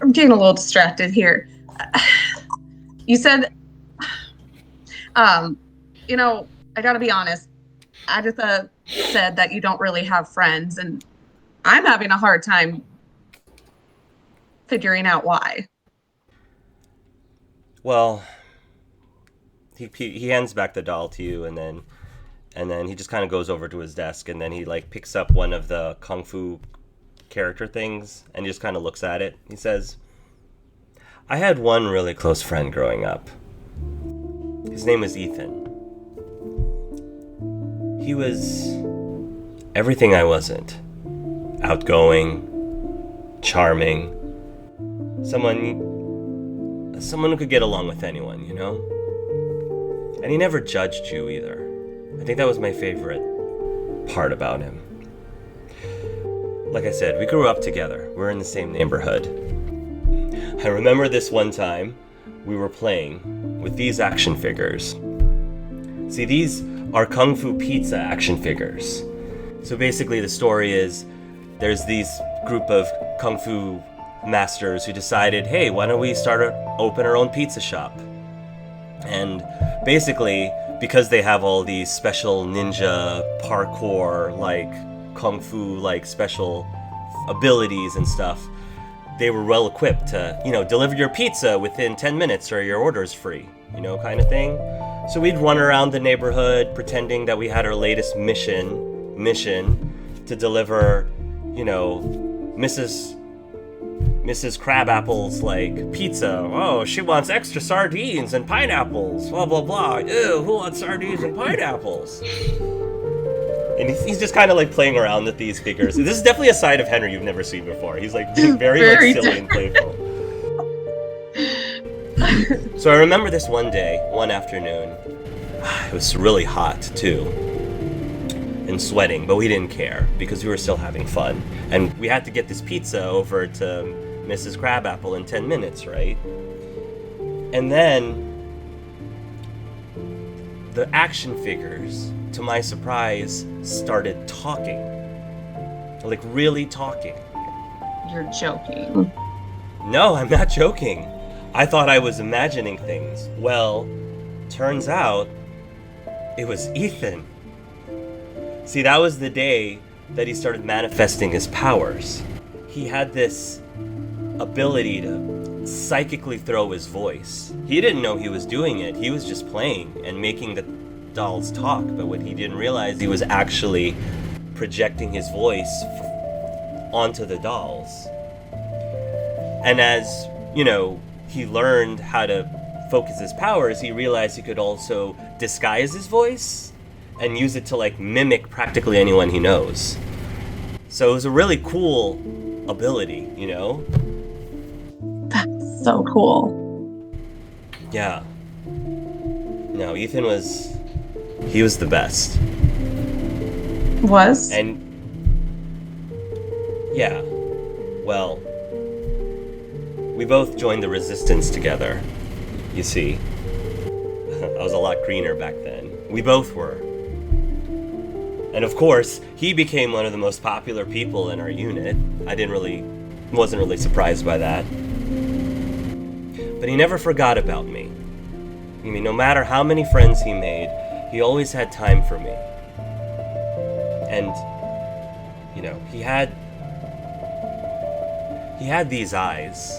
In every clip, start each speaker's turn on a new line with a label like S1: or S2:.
S1: I'm getting a little distracted here. You said, um, I got to be honest. Agatha said that you don't really have friends, and I'm having a hard time figuring out why.
S2: Well, he hands back the doll to you, and then he just kind of goes over to his desk, and then he like picks up one of the kung fu character things, and he just kind of looks at it. He says, "I had one really close friend growing up. His name was Ethan. He was everything I wasn't. Outgoing, charming, someone who could get along with anyone, you know? And he never judged you either. I think that was my favorite part about him. Like I said, we grew up together. We're in the same neighborhood. I remember this one time we were playing with these action figures. See, these are Kung Fu Pizza action figures. So basically the story is there's these group of Kung Fu masters who decided, hey, why don't we open our own pizza shop? And basically, because they have all these special ninja parkour, like kung fu, like special abilities and stuff, they were well equipped to, deliver your pizza within 10 minutes or your order's free, kind of thing. So we'd run around the neighborhood pretending that we had our latest mission to deliver, Mrs. Crabapple's like pizza. Oh, she wants extra sardines and pineapples. Blah blah blah. Ew, who wants sardines and pineapples? And he's just kind of like playing around with these figures. This is definitely a side of Henry you've never seen before. He's like being very like silly and playful. So I remember this one afternoon. It was really hot too, and sweating, but we didn't care because we were still having fun, and we had to get this pizza over to Mrs. Crabapple in 10 minutes, right? And then the action figures, to my surprise, started talking. Like really talking.
S1: You're joking.
S2: No, I'm not joking. I thought I was imagining things. Well, turns out it was Ethan. See, that was the day that he started manifesting his powers. He had this ability to psychically throw his voice. He didn't know he was doing it. He was just playing and making the dolls talk. But what he didn't realize, he was actually projecting his voice onto the dolls. And as, he learned how to focus his powers, he realized he could also disguise his voice and use it to like mimic practically anyone he knows. So it was a really cool ability,
S1: That's so cool.
S2: Yeah. No, Ethan he was the best.
S1: Was?
S2: And yeah, well, we both joined the resistance together, you see. I was a lot greener back then. We both were. And of course, he became one of the most popular people in our unit. Wasn't really surprised by that. But he never forgot about me. I mean, no matter how many friends he made, he always had time for me. And, he had these eyes.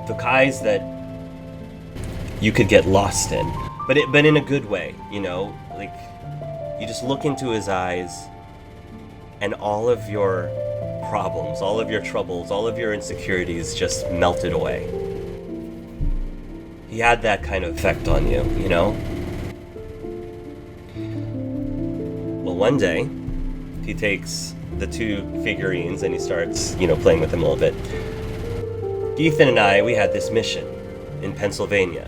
S2: The eyes that you could get lost in. But in a good way, like, you just look into his eyes, and all of your problems, all of your troubles, all of your insecurities just melted away. He had that kind of effect on you, Well, one day, he takes the two figurines and he starts, playing with them a little bit. Ethan and I, we had this mission in Pennsylvania.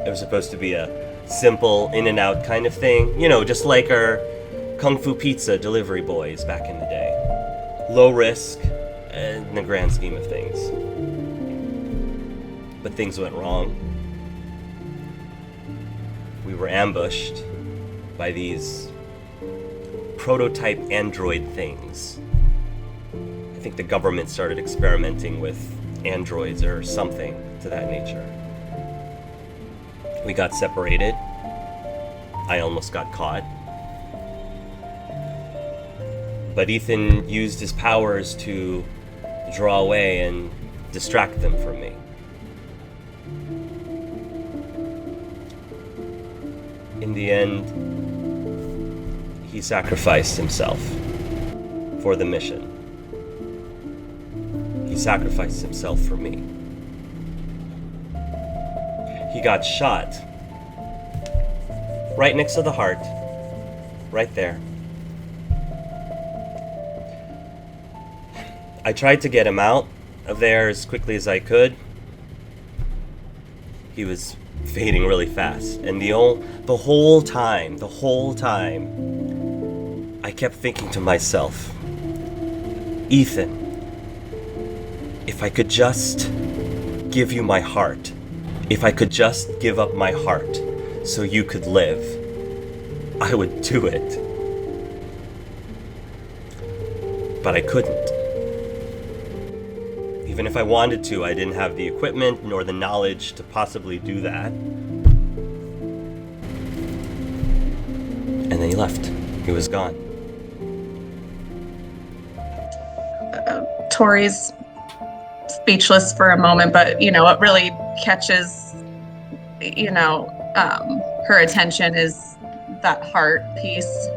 S2: It was supposed to be a simple in and out kind of thing, just like our Kung Fu Pizza delivery boys back in the day. Low risk in the grand scheme of things. But things went wrong. We were ambushed by these prototype android things. I think the government started experimenting with androids or something to that nature. We got separated. I almost got caught. But Ethan used his powers to draw away and distract them from me. In the end, he sacrificed himself for the mission. He sacrificed himself for me. He got shot right next to the heart, right there. I tried to get him out of there as quickly as I could. He was fading really fast, and the whole time, I kept thinking to myself, Ethan, if I could just give you my heart, if I could just give up my heart so you could live, I would do it. But I couldn't. Even if I wanted to, I didn't have the equipment nor the knowledge to possibly do that. And then he left. He was gone.
S1: Tori's speechless for a moment, but what really catches her attention is that heart piece.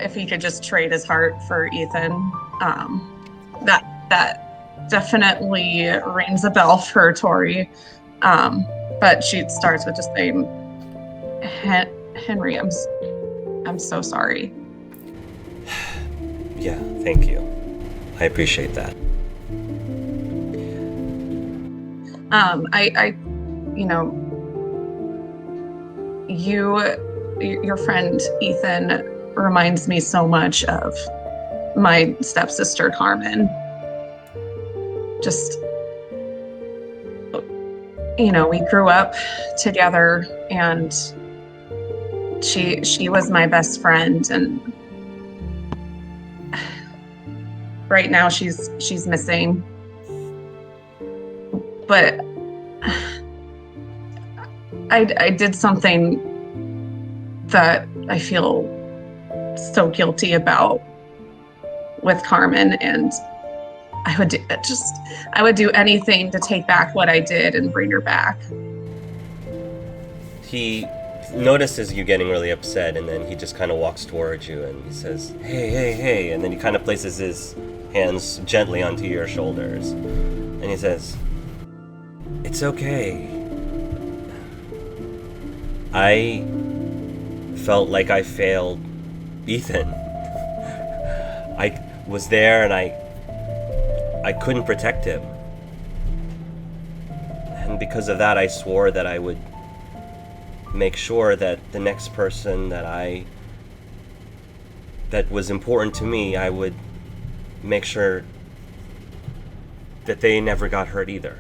S1: If he could just trade his heart for Ethan, that definitely rings a bell for Tori. But she starts with just saying, Henry, I'm so sorry.
S2: Yeah, thank you. I appreciate that.
S1: Your friend Ethan reminds me so much of my stepsister Carmen. Just, we grew up together, and she was my best friend, and right now she's missing. But I did something that I feel so guilty about with Carmen, and I would do anything to take back what I did and bring her back.
S2: He notices you getting really upset, and then he just kind of walks towards you and he says, hey, and then he kind of places his hands gently onto your shoulders, and he says, it's okay. I felt like I failed Ethan. I was there and I couldn't protect him. And because of that, I swore that I would make sure that the next person that was important to me, I would make sure that they never got hurt either.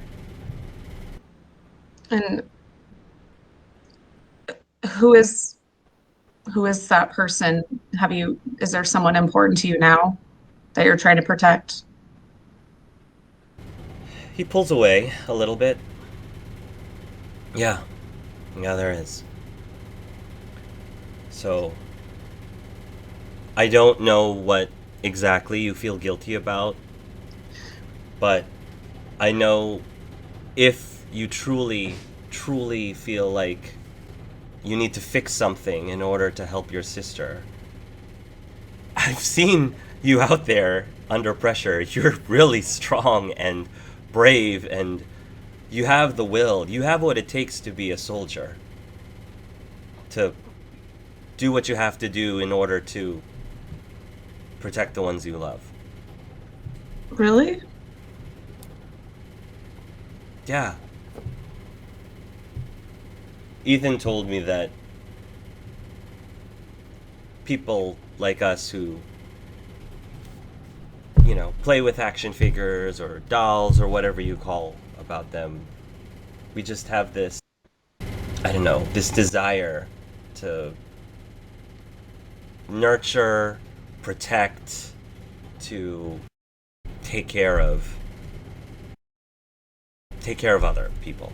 S1: And who is that person? Is there someone important to you now that you're trying to protect?
S2: He pulls away a little bit. Yeah, there is. So, I don't know what exactly you feel guilty about, but I know if you truly feel like you need to fix something in order to help your sister. I've seen you out there under pressure. You're really strong and brave, and you have the will. You have what it takes to be a soldier. To do what you have to do in order to protect the ones you love.
S1: Really?
S2: Yeah. Ethan told me that people like us who, play with action figures or dolls or whatever you call about them, we just have this, this desire to nurture, protect, to take care of other people.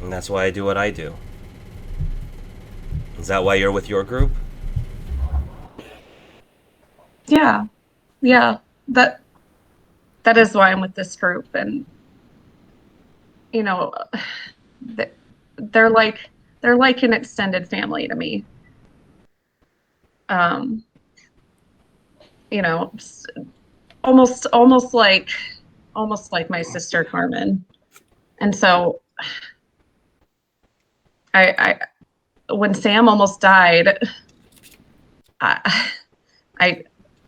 S2: And that's why I do what I do. Is that why you're with your group?
S1: Yeah. Yeah. That is why I'm with this group. And you know, th- they're like an extended family to me. Um, you know, almost like my sister Carmen. And so I when Sam almost died, I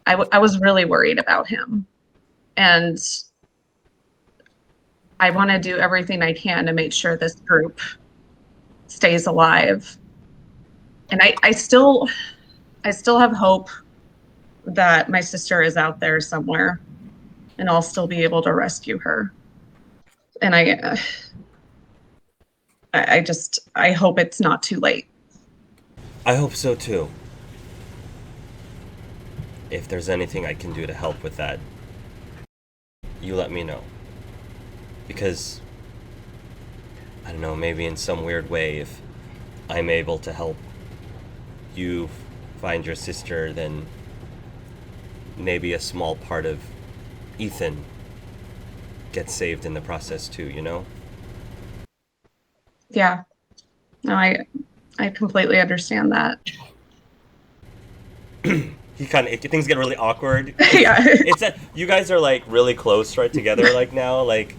S1: I was really worried about him, and I want to do everything I can to make sure this group stays alive. And I still have hope that my sister is out there somewhere, and I'll still be able to rescue her. And I hope it's not too late.
S2: I hope so too. If there's anything I can do to help with that, you let me know. Because, I don't know, maybe in some weird way, if I'm able to help you find your sister, then maybe a small part of Ethan gets saved in the process too, you know?
S1: Yeah. No, I completely understand that.
S2: Things get really awkward.
S1: Yeah.
S2: It's that you guys are like really close right together, like now, like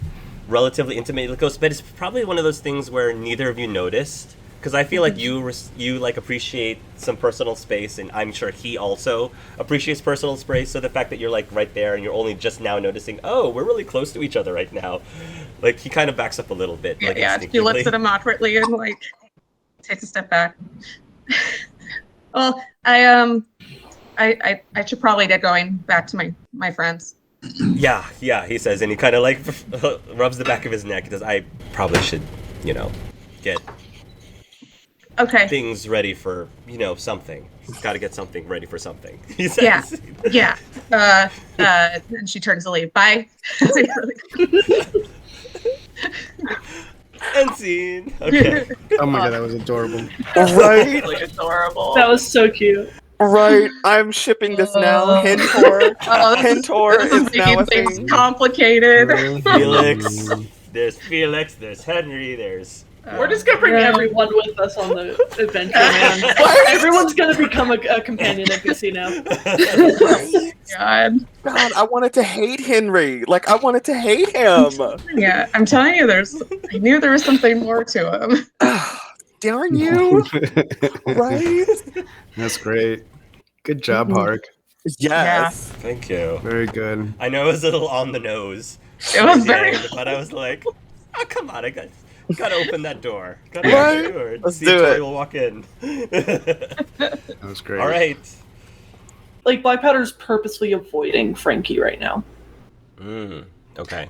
S2: relatively intimately close, but it's probably one of those things where neither of you noticed. Because I feel like you like appreciate some personal space, and I'm sure he also appreciates personal space. So the fact that you're like right there and you're only just now noticing, oh, we're really close to each other right now, like he kind of backs up a little bit.
S1: Yeah,
S2: like
S1: yeah. She looks at him awkwardly and like takes a step back. Well, I should probably get going back to my friends.
S2: Yeah, he says, and he kind of like rubs the back of his neck. He says, I probably should, get
S1: Okay.
S2: things ready for, something. He's got to get something ready for something. He says.
S1: Yeah. And she turns to leave. Bye.
S2: End scene. Okay.
S3: Oh my god, that was adorable.
S4: Right?
S1: Really adorable.
S5: That was so cute.
S4: Right. I'm shipping this now. Hentor. Hentor
S1: this is
S4: is now
S1: making
S4: a
S1: things
S4: thing.
S1: complicated.
S2: Felix. There's Felix. There's Henry. There's.
S5: We're just gonna bring everyone with us on the adventure, man. Everyone's gonna become a companion NPC now.
S1: God,
S4: I wanted to hate Henry. Like, I wanted to hate him.
S1: Yeah, I'm telling you, I knew there was something more to him.
S4: Darn you. Right?
S3: That's great. Good job, Hark.
S4: Yes.
S2: Thank you.
S3: Very good.
S2: I know it was a little on the nose.
S1: It was very.
S2: But I was like, oh, come on, I gotta open that door. Gotta
S4: Right?
S2: open the door.
S4: Let's
S2: See
S4: do
S2: if Tori
S4: it.
S2: will walk in.
S3: That was great.
S2: All right.
S5: Like, Black Powder's purposely avoiding Frankie right now.
S2: Okay.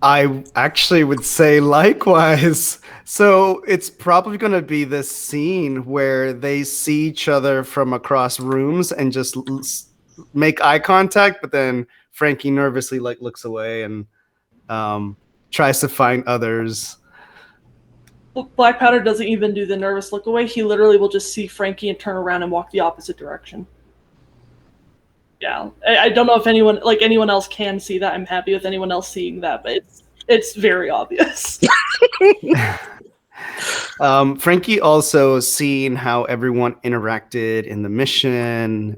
S3: I actually would say likewise. So it's probably going to be this scene where they see each other from across rooms and just make eye contact, but then Frankie nervously looks away and tries to find others.
S5: Black Powder doesn't even do the nervous look away. He literally will just see Frankie and turn around and walk the opposite direction. Yeah, I don't know if anyone else can see that. I'm happy with anyone else seeing that, but it's very obvious.
S3: Frankie also seen how everyone interacted in the mission.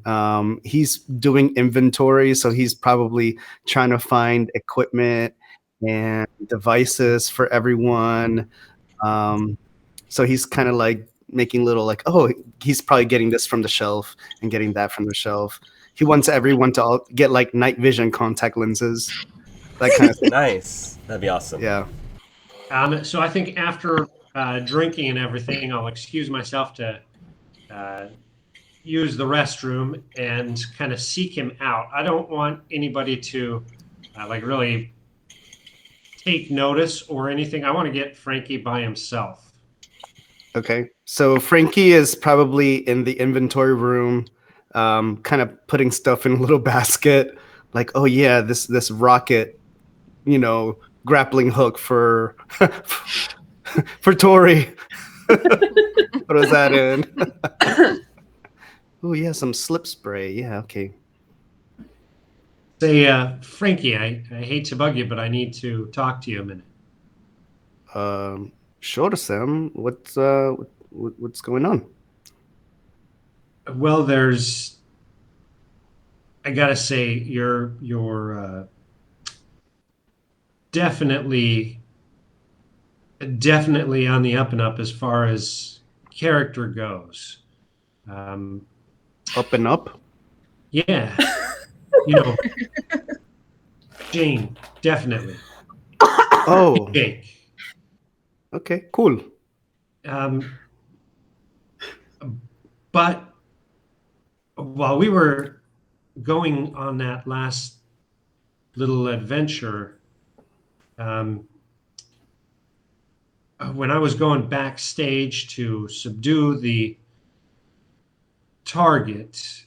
S3: He's doing inventory, so he's probably trying to find equipment and devices for everyone. So he's kind of like making little he's probably getting this from the shelf and getting that from the shelf. He wants everyone to get like night vision contact lenses. That kind of thing.
S2: Nice. That'd be awesome.
S3: Yeah.
S6: So I think after drinking and everything, I'll excuse myself to use the restroom and kind of seek him out. I don't want anybody to really take notice or anything. I want to get Frankie by himself.
S3: Okay. So Frankie is probably in the inventory room. kind of putting stuff in a little basket, like, oh yeah, this rocket, grappling hook for for Tori. Throws that in. Oh yeah, some slip spray. Yeah, okay.
S6: Say, Frankie, I hate to bug you, but I need to talk to you a minute.
S3: Sure, Sam. What's going on?
S6: Well, I gotta say, you're definitely on the up and up as far as character goes.
S3: Up and up?
S6: Yeah, Jane, definitely.
S3: Oh,
S6: Jake.
S3: okay, cool.
S6: But while we were going on that last little adventure, when I was going backstage to subdue the target,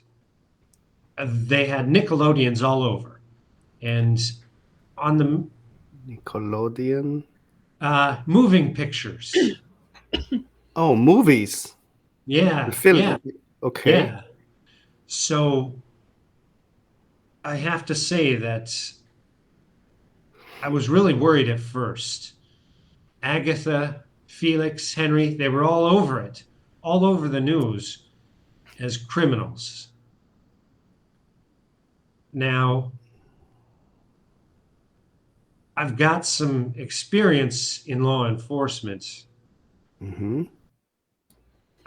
S6: they had Nickelodeons all over, and on the
S3: Nickelodeon.
S6: moving pictures.
S3: Oh, movies.
S6: Yeah,
S3: Film.
S6: yeah,
S3: Okay.
S6: yeah. So I have to say that I was really worried at first. Agatha, Felix, Henry, they were all over it, all over the news as criminals. Now, I've got some experience in law enforcement,
S3: Mm-hmm.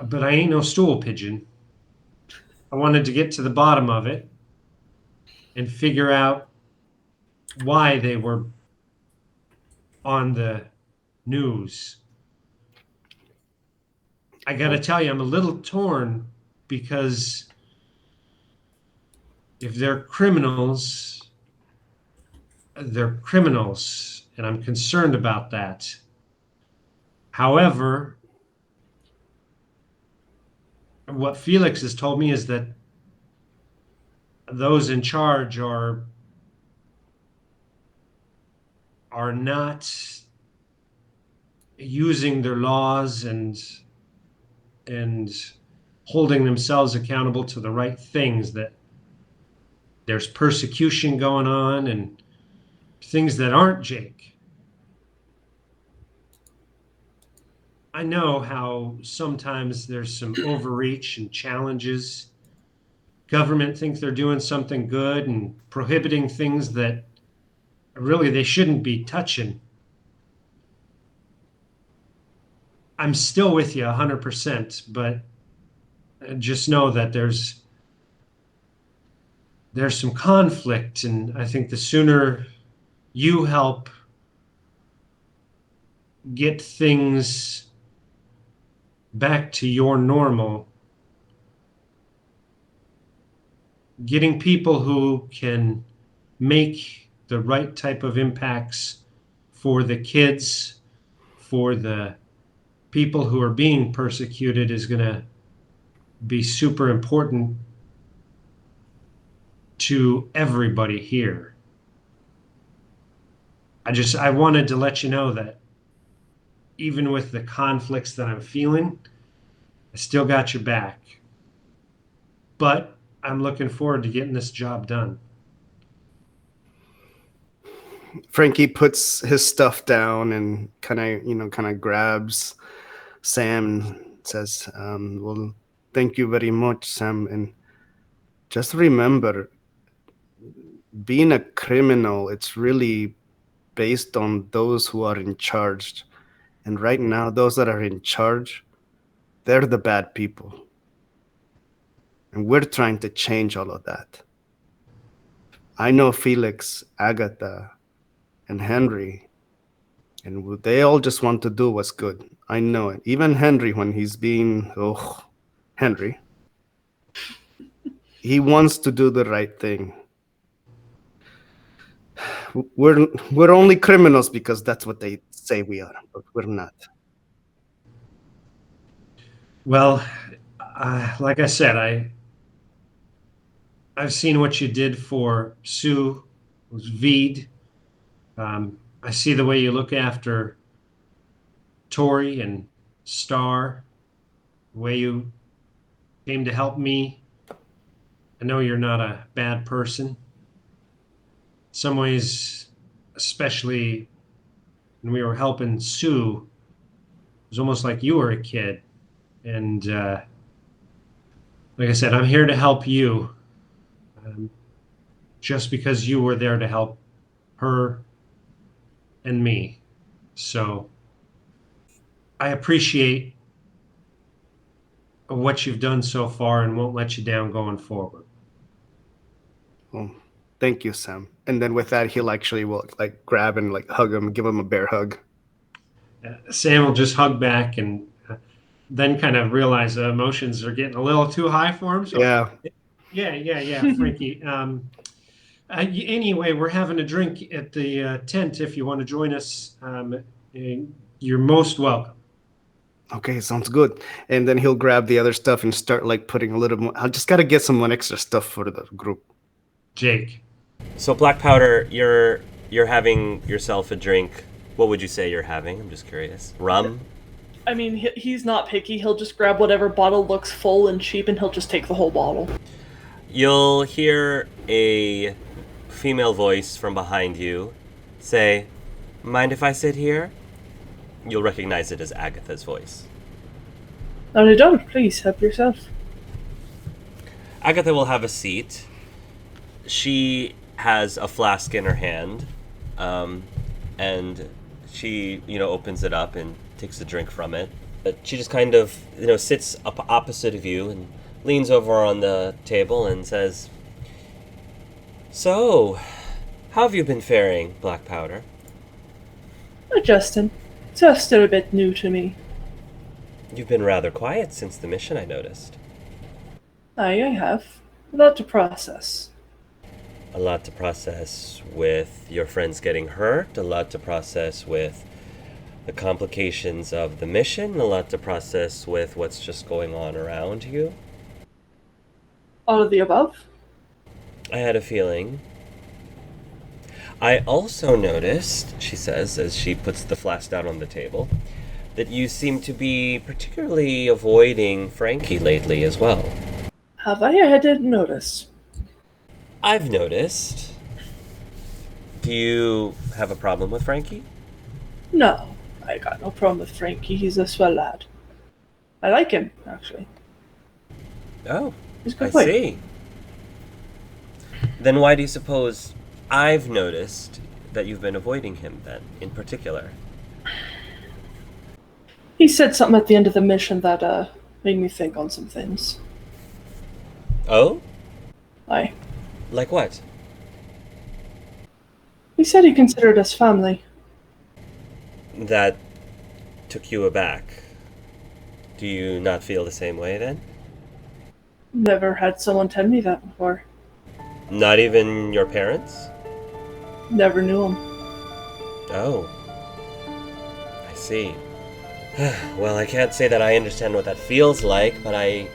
S6: but I ain't no stool pigeon. I wanted to get to the bottom of it and figure out why they were on the news. I got to tell you, I'm a little torn because if they're criminals, and I'm concerned about that. However, what Felix has told me is that those in charge are not using their laws and holding themselves accountable to the right things, that there's persecution going on and things that aren't Jake. I know how sometimes there's some overreach and challenges. Government thinks they're doing something good and prohibiting things that really they shouldn't be touching. I'm still with you 100%, but just know that there's some conflict, and I think the sooner you help get things back to your normal, getting people who can make the right type of impacts for the kids, for the people who are being persecuted, is going to be super important to everybody here. I wanted to let you know that even with the conflicts that I'm feeling, I still got your back. But I'm looking forward to getting this job done.
S3: Frankie puts his stuff down and kind of grabs Sam and says, well, thank you very much, Sam. And just remember, being a criminal, it's really based on those who are in charge. And right now, those that are in charge, they're the bad people. And we're trying to change all of that. I know Felix, Agatha, and Henry, and they all just want to do what's good. I know it. Even Henry, when he's being, Henry, he wants to do the right thing. We're only criminals because that's what they say we are, but we're not.
S6: Well, like I said, I've seen what you did for Sue, who's Veed. I see the way you look after Tori and Star, the way you came to help me. I know you're not a bad person. In some ways, especially when we were helping Sue, it was almost like you were a kid. And like I said, I'm here to help you. Just because you were there to help her and me. So I appreciate what you've done so far and won't let you down going forward.
S3: Well, thank you, Sam. And then with that, he'll actually will like grab and like hug him, give him a bear hug.
S6: Sam will just hug back and then kind of realize the emotions are getting a little too high for him. So yeah, Frankie. Anyway, we're having a drink at the tent. If you want to join us, you're most welcome.
S3: Okay, sounds good. And then he'll grab the other stuff and start like putting a little more. I just gotta get some extra stuff for the group.
S6: Jake.
S2: So Black Powder, you're having yourself a drink. What would you say you're having? I'm just curious. Rum?
S5: I mean, he's not picky. He'll just grab whatever bottle looks full and cheap, and he'll just take the whole bottle.
S2: You'll hear a female voice from behind you say, "Mind if I sit here?" You'll recognize it as Agatha's voice.
S5: No, don't. Please, help yourself.
S2: Agatha will have a seat. She has a flask in her hand, and she, opens it up and takes a drink from it. But she just kind of, sits up opposite of you and leans over on the table and says, "So, how have you been faring, Black Powder?"
S5: Adjusting. It's still a bit new to me.
S2: You've been rather quiet since the mission, I noticed.
S5: I have. A lot to process.
S2: A lot to process with your friends getting hurt, a lot to process with the complications of the mission, a lot to process with what's just going on around you.
S5: All of the above?
S2: I had a feeling. I also noticed, she says, as she puts the flask down on the table, that you seem to be particularly avoiding Frankie lately as well.
S5: Have I? I didn't notice.
S2: I've noticed. Do you have a problem with Frankie?
S5: No, I got no problem with Frankie. He's a swell lad. I like him, actually.
S2: Oh,
S5: He's a good
S2: I
S5: boy.
S2: see. Then why do you suppose I've noticed that you've been avoiding him then, in particular?
S5: He said something at the end of the mission that made me think on some things.
S2: Oh?
S5: Aye.
S2: Like what?
S5: He said he considered us family.
S2: That took you aback. Do you not feel the same way then?
S5: Never had someone tell me that before.
S2: Not even your parents?
S5: Never knew him.
S2: Oh. I see. Well, I can't say that I understand what that feels like, but I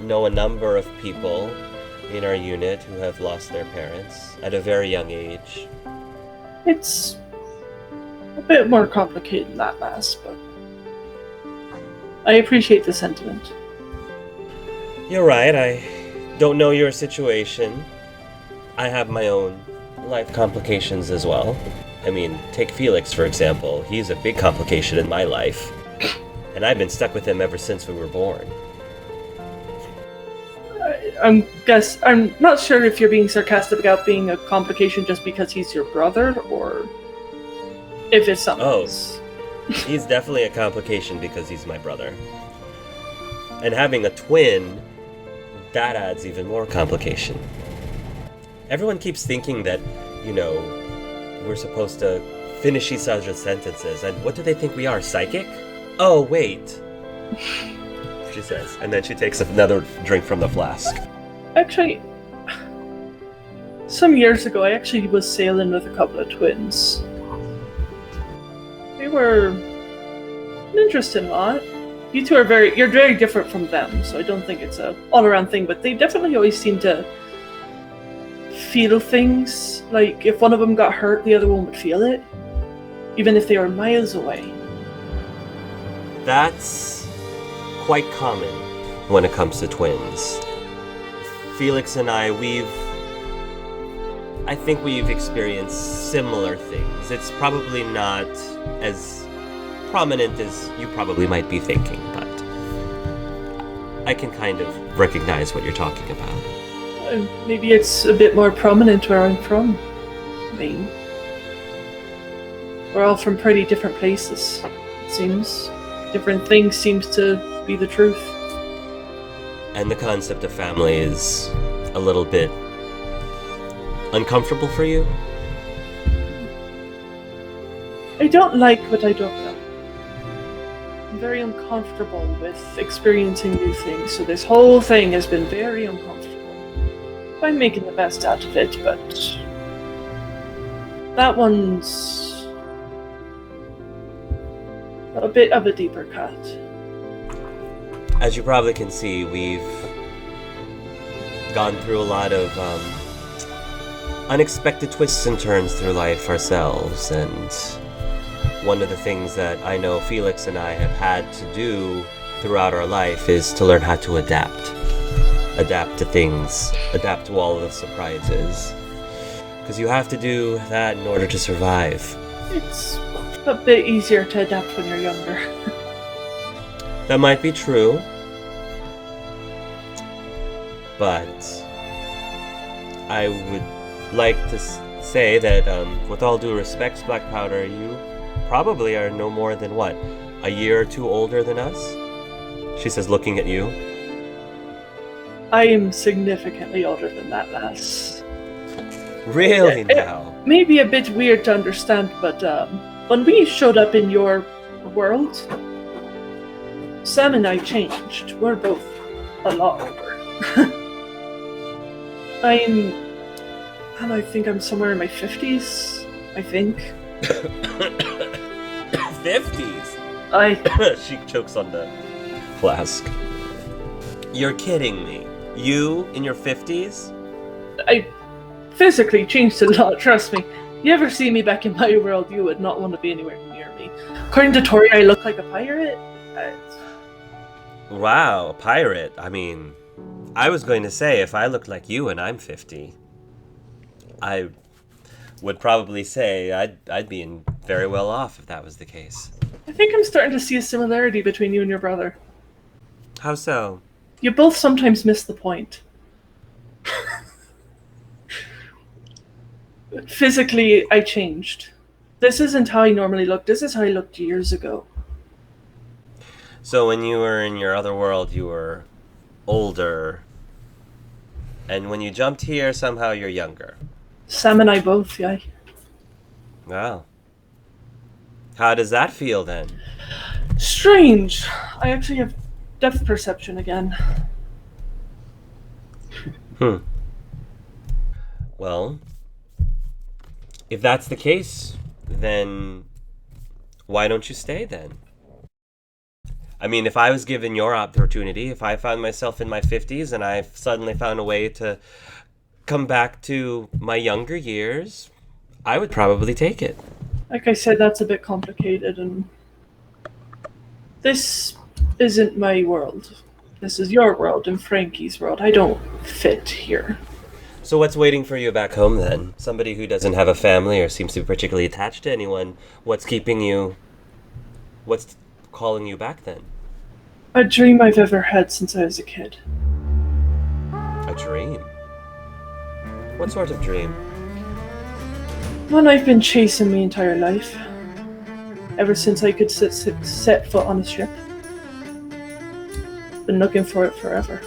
S2: know a number of people in our unit who have lost their parents at a very young age.
S5: It's a bit more complicated than that, Mass, but I appreciate the sentiment.
S2: You're right, I don't know your situation. I have my own life complications as well. I mean, take Felix, for example. He's a big complication in my life. And I've been stuck with him ever since we were born.
S5: I'm not sure if you're being sarcastic about being a complication just because he's your brother, or if it's something else.
S2: He's definitely a complication because he's my brother. And having a twin, that adds even more complication. Everyone keeps thinking that, we're supposed to finish each other's sentences, and what do they think we are, psychic? Oh, wait, she says, and then she takes another drink from the flask.
S5: Actually, some years ago, I actually was sailing with a couple of twins. They were an interesting lot. You two you're very different from them, so I don't think it's a all-around thing, but they definitely always seem to feel things. Like, if one of them got hurt, the other one would feel it, even if they were miles away.
S2: That's quite common when it comes to twins. Felix and I think we've experienced similar things. It's probably not as prominent as you probably might be thinking, but I can kind of recognize what you're talking about.
S5: Maybe it's a bit more prominent where I'm from. I mean, we're all from pretty different places, it seems. Different things seems to be the truth.
S2: And the concept of family is a little bit uncomfortable for you?
S5: I don't like what I don't know. I'm very uncomfortable with experiencing new things, so this whole thing has been very uncomfortable. I'm making the best out of it, but that one's a bit of a deeper cut.
S2: As you probably can see, we've gone through a lot of unexpected twists and turns through life ourselves, and one of the things that I know Felix and I have had to do throughout our life is to learn how to adapt. Adapt to things, adapt to all of the surprises. Because you have to do that in order to survive.
S5: It's a bit easier to adapt when you're younger.
S2: That might be true. But I would like to say that, with all due respect, Black Powder, you probably are no more than, what, a year or two older than us? She says, looking at you.
S5: I am significantly older than that, lass.
S2: Really now?
S5: Maybe a bit weird to understand, but when we showed up in your world, Sam and I changed. We're both a lot older. I think I'm somewhere in my 50s, I think.
S2: 50s? She chokes on the flask. You're kidding me. You in your 50s?
S5: I physically changed a lot, trust me. You ever see me back in my world, you would not want to be anywhere near me. According to Tori, I look like a pirate.
S2: Wow, a pirate. I mean, I was going to say, if I looked like you and I'm 50, I would probably say I'd be in very well off if that was the case.
S5: I think I'm starting to see a similarity between you and your brother.
S2: How so?
S5: You both sometimes miss the point. Physically, I changed. This isn't how I normally look. This is how I looked years ago.
S2: So when you were in your other world, you were older. And when you jumped here, somehow you're younger.
S5: Sam and I both, yeah.
S2: Wow. How does that feel then?
S5: Strange. I actually have depth perception again.
S2: Well, if that's the case, then why don't you stay then? I mean, if I was given your opportunity, if I found myself in my 50s and I suddenly found a way to come back to my younger years, I would probably take it.
S5: Like I said, that's a bit complicated, and this isn't my world. This is your world and Frankie's world. I don't fit here.
S2: So what's waiting for you back home then? Somebody who doesn't have a family or seems to be particularly attached to anyone, what's calling you back then?
S5: A dream I've ever had since I was a kid.
S2: A dream? What sort of dream?
S5: One I've been chasing my entire life. Ever since I could set foot on a ship. Been looking for it forever.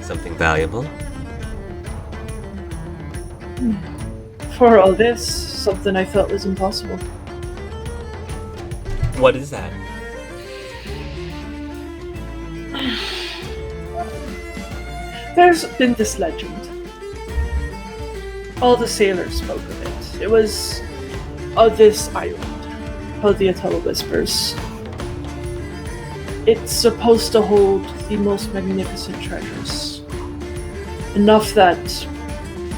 S2: Something valuable?
S5: For all this, something I felt was impossible.
S2: What is that?
S5: There's been this legend. All the sailors spoke of it. It was of this island called the Atoll Whispers. It's supposed to hold the most magnificent treasures. Enough that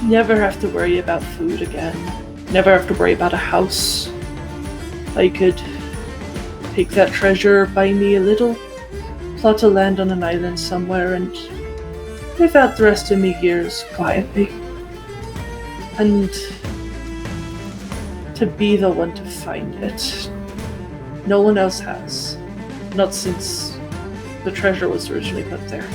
S5: never have to worry about food again. Never have to worry about a house. I could take that treasure, buy me a little plot of land on an island somewhere, and live out the rest of my years quietly. And to be the one to find it. No one else has. Not since the treasure was originally put there.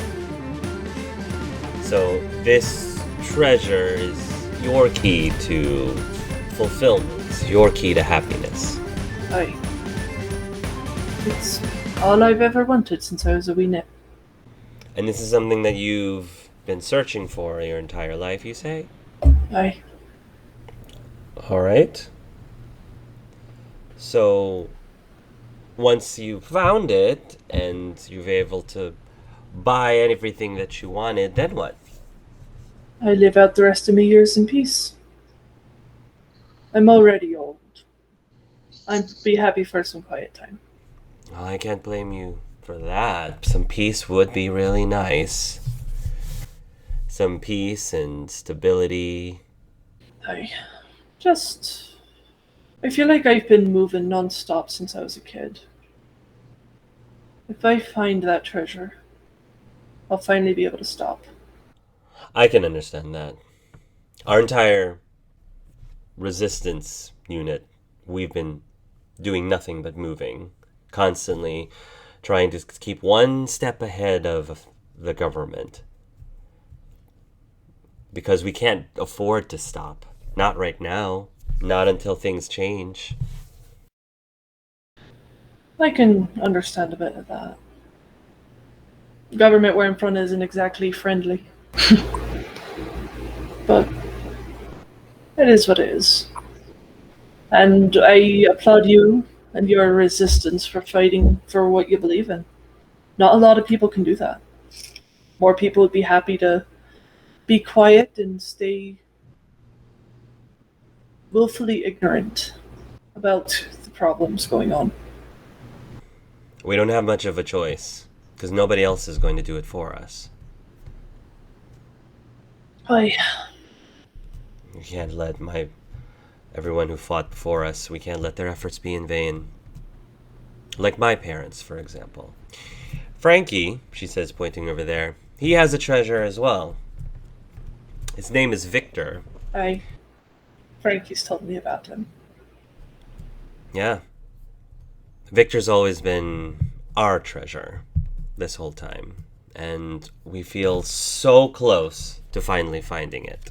S2: So this treasure is your key to fulfillment, your key to happiness.
S5: Aye. It's all I've ever wanted since I was a wee nip.
S2: And this is something that you've been searching for your entire life, you say?
S5: Aye.
S2: All right. So once you found it and you've able to buy everything that you wanted, then what?
S5: I live out the rest of my years in peace. I'm already old. I'd be happy for some quiet time.
S2: Well, I can't blame you for that. Some peace would be really nice. Some peace and stability.
S5: I feel like I've been moving non-stop since I was a kid. If I find that treasure, I'll finally be able to stop.
S2: I can understand that. Our entire resistance unit, we've been doing nothing but moving, constantly trying to keep one step ahead of the government. Because we can't afford to stop. Not right now. Not until things change.
S5: I can understand a bit of that. Government where I'm from isn't exactly friendly. But it is what it is. And I applaud you and your resistance for fighting for what you believe in. Not a lot of people can do that. More people would be happy to be quiet and stay willfully ignorant about the problems going on.
S2: We don't have much of a choice, because nobody else is going to do it for us. We can't let everyone who fought before us, we can't let their efforts be in vain. Like my parents, for example. Frankie, she says, pointing over there, he has a treasure as well. His name is Victor.
S5: Frankie's told me about him.
S2: Yeah. Victor's always been our treasure this whole time. And we feel so close to finally finding it.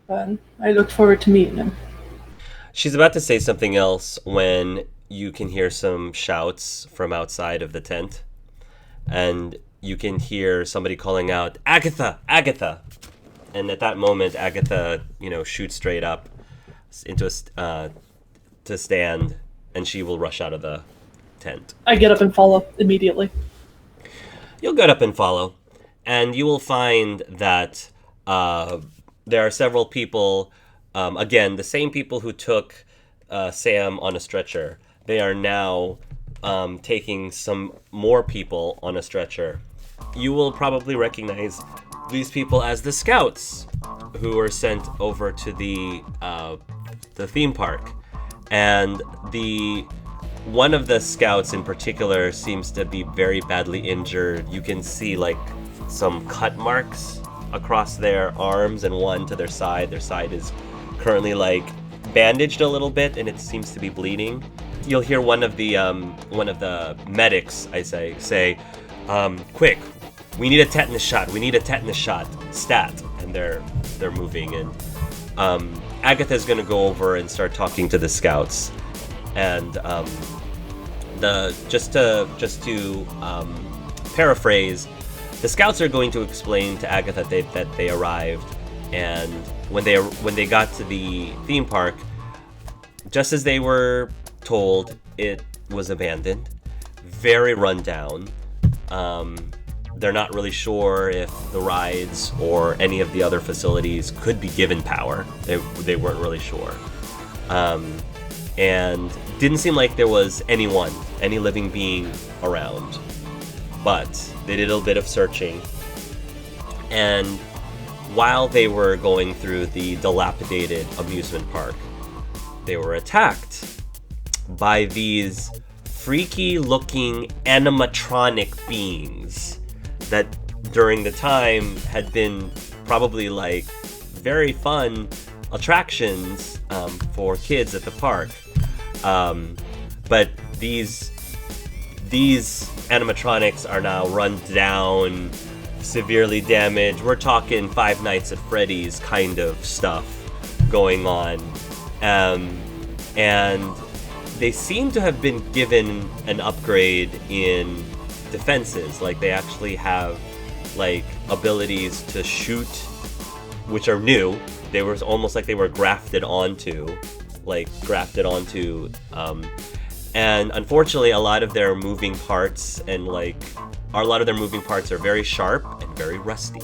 S5: And I look forward to meeting him.
S2: She's about to say something else when you can hear some shouts from outside of the tent. And you can hear somebody calling out, "Agatha! Agatha!" And at that moment, Agatha, shoots straight up into to stand, and she will rush out of the tent.
S5: I get up and follow immediately.
S2: You'll get up and follow, and you will find that there are several people, again, the same people who took Sam on a stretcher. They are now taking some more people on a stretcher. You will probably recognize these people as the scouts who were sent over to the theme park. And one of the scouts in particular seems to be very badly injured. You can see like some cut marks across their arms and one to their side. Their side is currently like bandaged a little bit and it seems to be bleeding. You'll hear one of the medics, I say, "Quick, we need a tetanus shot. We need a tetanus shot. Stat." And they're moving, and Agatha's gonna go over and start talking to the scouts, and just to paraphrase, the scouts are going to explain to Agatha that they arrived, and when they got to the theme park, just as they were told, it was abandoned, very run down. They're not really sure if the rides or any of the other facilities could be given power. They weren't really sure. And didn't seem like there was any living being around. But they did a little bit of searching. And while they were going through the dilapidated amusement park, they were attacked by these freaky-looking animatronic beings that during the time had been probably like very fun attractions for kids at the park. But these animatronics are now run down, severely damaged. We're talking Five Nights at Freddy's kind of stuff going on. And they seem to have been given an upgrade in defenses. Like, they actually have like abilities to shoot, which are new. They were almost like they were grafted onto. And unfortunately, a lot of their moving parts are very sharp and very rusty.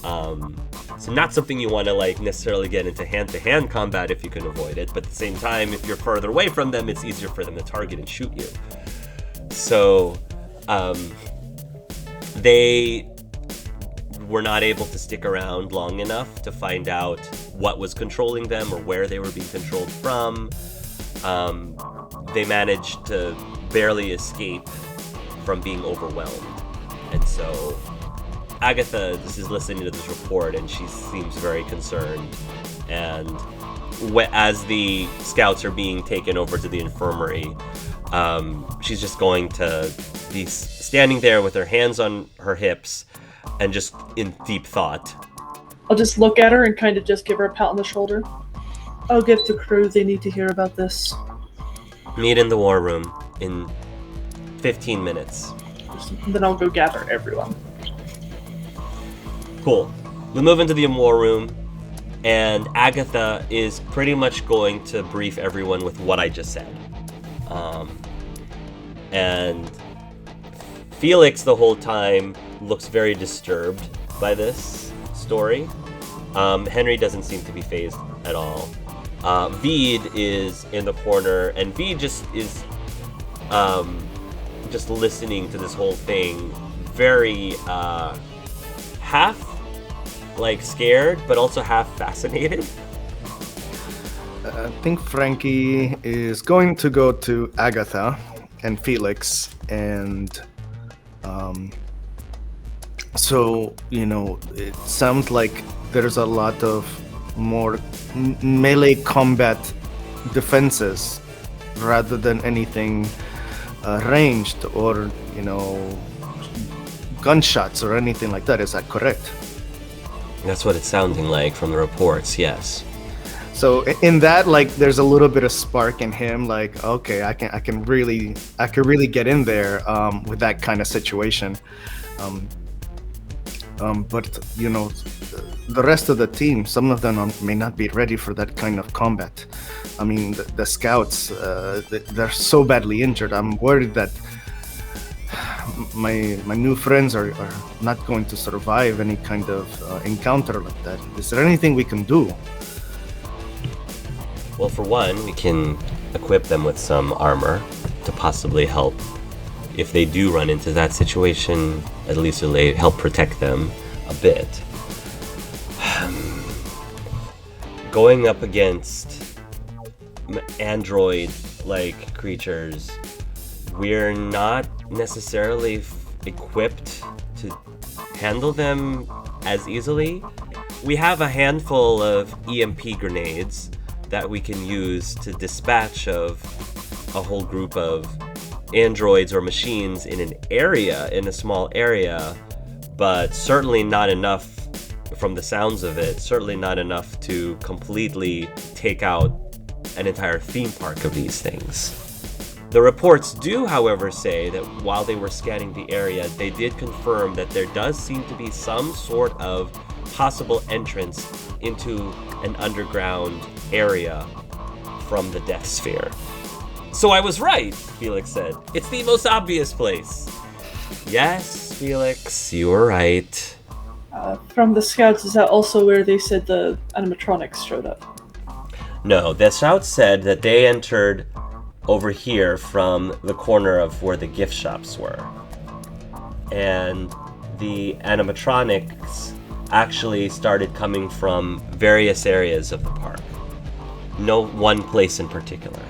S2: So not something you want to like necessarily get into hand-to-hand combat if you can avoid it, but at the same time, if you're further away from them, it's easier for them to target and shoot you. So they were not able to stick around long enough to find out what was controlling them or where they were being controlled from. They managed to barely escape from being overwhelmed. And so Agatha is listening to this report, and she seems very concerned. And as the scouts are being taken over to the infirmary, she's just going to be standing there with her hands on her hips and just in deep thought.
S5: I'll just look at her and kind of just give her a pat on the shoulder. I'll get the crew, they need to hear about this.
S2: Meet in the war room in 15 minutes.
S5: Then I'll go gather everyone.
S2: Cool. We move into the war room, and Agatha is pretty much going to brief everyone with what I just said. And Felix the whole time looks very disturbed by this story. Henry doesn't seem to be fazed at all. Veed is in the corner, and Veed just is just listening to this whole thing, very half like scared, but also half fascinated.
S3: I think Frankie is going to go to Agatha and Felix, and so, you know, it sounds like there's a lot of more melee combat defenses rather than anything ranged or, you know, gunshots or anything like that. Is that correct?
S2: That's what it's sounding like from the reports, yes.
S3: So in that, like, there's a little bit of spark in him, like, okay, I can really get in there with that kind of situation. But you know, the rest of the team, some of them may not be ready for that kind of combat. I mean, the scouts, they're so badly injured. I'm worried that my new friends are not going to survive any kind of encounter like that. Is there anything we can do?
S2: Well, for one, we can equip them with some armor to possibly help. If they do run into that situation, at least it'll help protect them a bit. Going up against android-like creatures, we're not necessarily equipped to handle them as easily. We have a handful of EMP grenades that we can use to dispatch of a whole group of androids or machines in a small area, but certainly not enough, from the sounds of it, certainly not enough to completely take out an entire theme park of these things. The reports do, however, say that while they were scanning the area, they did confirm that there does seem to be some sort of possible entrance into an underground area from the Death Sphere. So I was right, Felix said. It's the most obvious place. Yes, Felix, you were right.
S5: From the scouts, is that also where they said the animatronics showed up?
S2: No, the scouts said that they entered over here from the corner of where the gift shops were. And the animatronics actually started coming from various areas of the park. No one place in particular.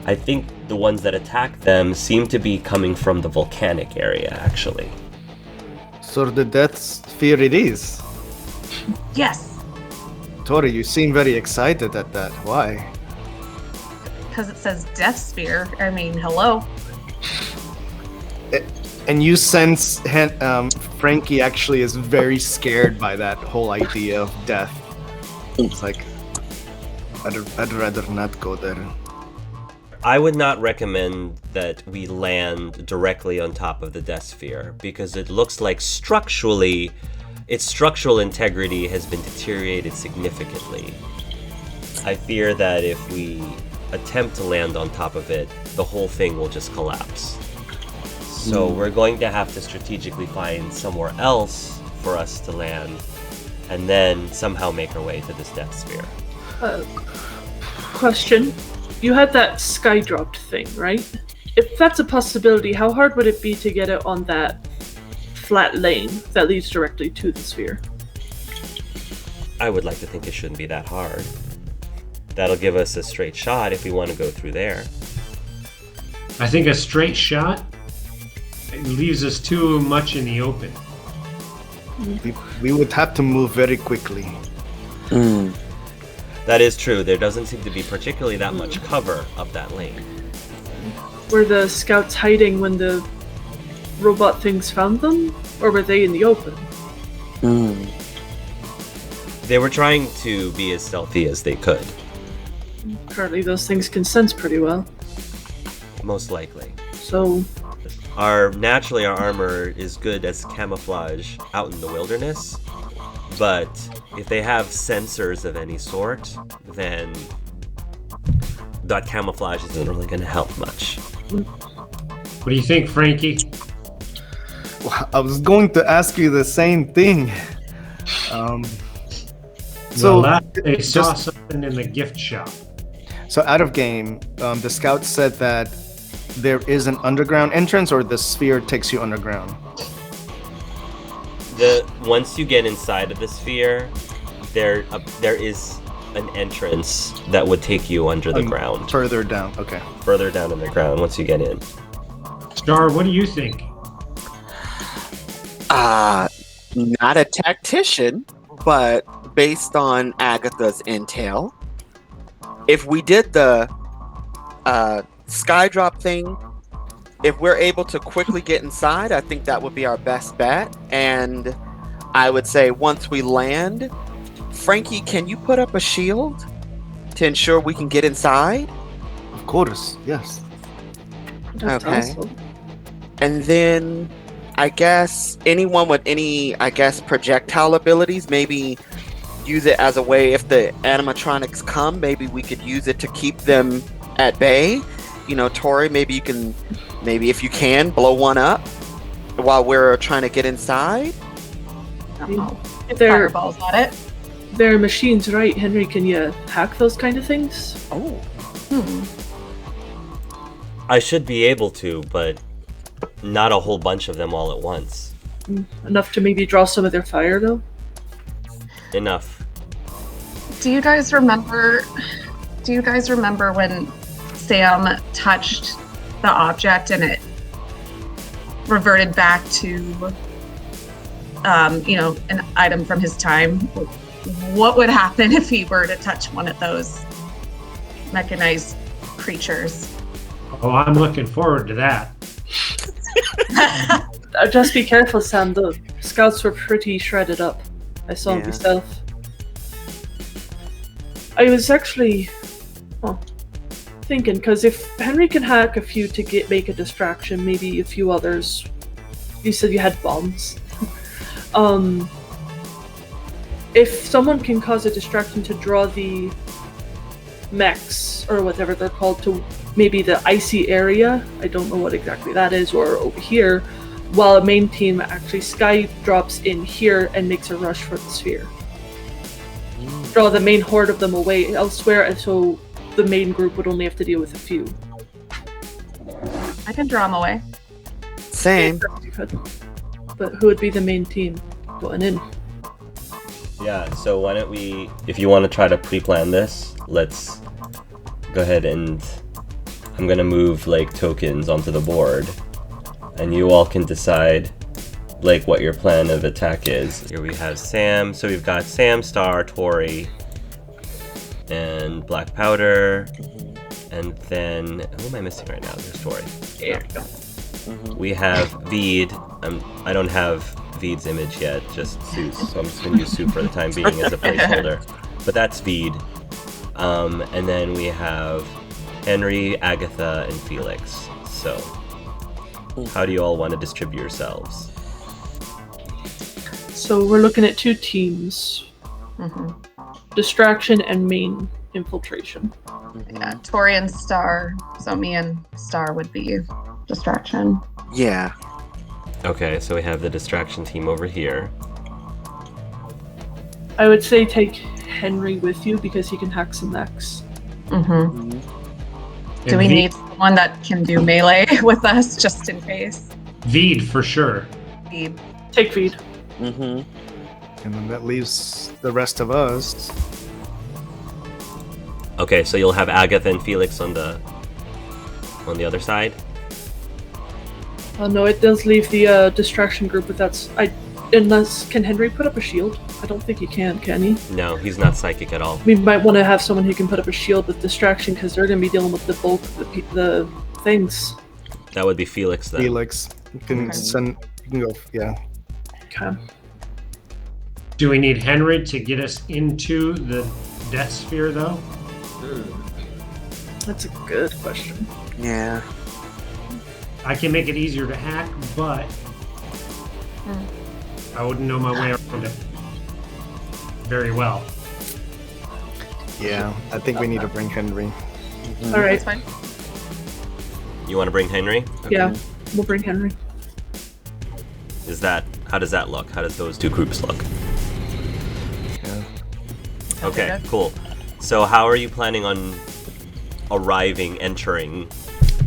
S2: I think the ones that attacked them seem to be coming from the volcanic area, actually.
S3: So the death sphere it is.
S1: Yes,
S3: Tori, you seem very excited at that. Why?
S1: because it says Death Sphere. I mean, hello.
S3: And you sense Frankie actually is very scared by that whole idea of death. It's like, I'd rather not go there.
S2: I would not recommend that we land directly on top of the Death Sphere because it looks like structurally, its structural integrity has been deteriorated significantly. I fear that if we attempt to land on top of it, the whole thing will just collapse. So we're going to have to strategically find somewhere else for us to land and then somehow make our way to this Death Sphere.
S5: Question. You had that sky dropped thing, right? If that's a possibility, how hard would it be to get it on that flat lane that leads directly to the sphere?
S2: I would like to think it shouldn't be that hard. That'll give us a straight shot if we want to go through there.
S6: I think a straight shot leaves us too much in the open.
S3: We would have to move very quickly.
S2: That is true. There doesn't seem to be particularly that much cover up that lane.
S5: Were the scouts hiding when the robot things found them? Or were they in the open?
S2: They were trying to be as stealthy as they could.
S5: Apparently those things can sense pretty well.
S2: Most likely.
S5: So,
S2: Our armor is good as camouflage out in the wilderness, but if they have sensors of any sort, then that camouflage isn't really going to help much.
S6: What do you think, Frankie?
S3: Well, I was going to ask you the same thing.
S6: They saw something in the gift shop.
S3: So out of game, the scouts said that there is an underground entrance, or the sphere takes you underground.
S2: Once you get inside of the sphere, there is an entrance that would take you under the ground.
S3: Further down, okay.
S2: Further down in the ground once you get in.
S6: Star, what do you think?
S4: Not a tactician, but based on Agatha's intel, if we did the skydrop thing, if we're able to quickly get inside, I think that would be our best bet. And I would say once we land, Frankie, can you put up a shield to ensure we can get inside?
S3: Of course, yes.
S5: that's
S4: Okay.
S5: awesome.
S4: And then I guess anyone with any, projectile abilities, maybe use it as a way if the animatronics come, maybe we could use it to keep them at bay. You know, Tori, maybe if you can, blow one up while we're trying to get inside.
S5: They're,
S1: Fireballs at it.
S5: they're machines, right? Henry, can you hack those kind of things?
S4: Oh.
S2: I should be able to, but not a whole bunch of them all at once.
S5: Enough to maybe draw some of their fire, though?
S2: Enough.
S1: Do you guys remember when Sam touched the object and it reverted back to an item from his time? What would happen if he were to touch one of those mechanized creatures?
S6: Oh, I'm looking forward to that.
S5: Just be careful, Sam. The scouts were pretty shredded up. I saw them
S4: Yeah.
S5: myself. I was actually thinking, because if Henry can hack a few to make a distraction, maybe a few others. You said you had bombs. If someone can cause a distraction to draw the mechs, or whatever they're called, to maybe the icy area, I don't know what exactly that is, or over here, while a main team actually sky drops in here and makes a rush for the sphere. Draw the main horde of them away elsewhere, and so the main group would only have to deal with a few.
S1: I can draw them away.
S4: Same.
S5: You could. But who would be the main team going in?
S2: Yeah, so why don't we, if you want to try to pre-plan this, let's go ahead and I'm gonna move like tokens onto the board, and you all can decide like what your plan of attack is. Here we have Sam, so we've got Sam, Star, Tori, and Black Powder, and then who am I missing right now? There's Tori.
S5: There you go.
S2: We have Veed. I don't have Veed's image yet, just Sue, so I'm just gonna use Sue for the time being as a placeholder. But that's Veed. And then we have Henry, Agatha, and Felix. So, how do you all want to distribute yourselves?
S5: So we're looking at 2 teams. Distraction and main infiltration.
S1: Yeah, Tori and Star. So me and Star would be distraction.
S4: Yeah.
S2: Okay, so we have the distraction team over here.
S5: I would say take Henry with you because he can hack some mechs.
S1: Do we need someone that can do melee with us just in case?
S6: Veed for sure.
S1: Veed.
S5: Take feed.
S3: And then that leaves the rest of us.
S2: Okay, so you'll have Agatha and Felix on the other side.
S5: Oh no, it does leave the distraction group, but that's unless can Henry put up a shield? I don't think he can he?
S2: No, he's not psychic at all.
S5: We might want to have someone who can put up a shield with distraction because they're going to be dealing with the bulk of the things.
S2: That would be Felix then.
S3: Felix, you can send. You can go. Yeah.
S5: Okay.
S6: Do we need Henry to get us into the Death Sphere, though?
S5: That's a good question.
S4: Yeah.
S6: I can make it easier to hack, but I wouldn't know my way around it very well.
S3: Yeah, I think we need to bring Henry.
S5: All right.
S1: That's fine.
S2: You want to bring Henry? Okay.
S5: Yeah, we'll bring Henry.
S2: How does that look? How does those 2 groups look?
S3: Yeah.
S2: Okay,
S1: good.
S2: cool. So how are you planning on entering,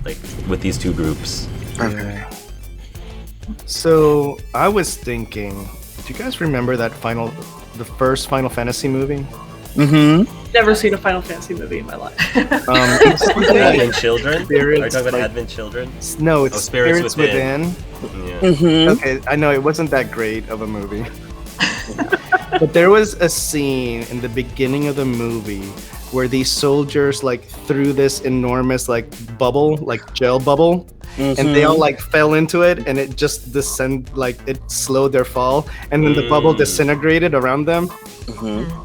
S2: like, with these 2 groups?
S3: Okay. So I was thinking, do you guys remember the first Final Fantasy movie?
S5: Never seen a Final Fantasy movie in my life.
S2: Advent Children? Are you
S3: Spirits,
S2: talking about
S3: like-
S2: Advent Children?
S3: No, it's
S2: Spirits
S3: Spirits Within.
S2: Yeah.
S3: Okay, I know it wasn't that great of a movie. But there was a scene in the beginning of the movie where these soldiers like threw this enormous like bubble, like gel bubble, and they all like fell into it, and it just it slowed their fall, and then the bubble disintegrated around them.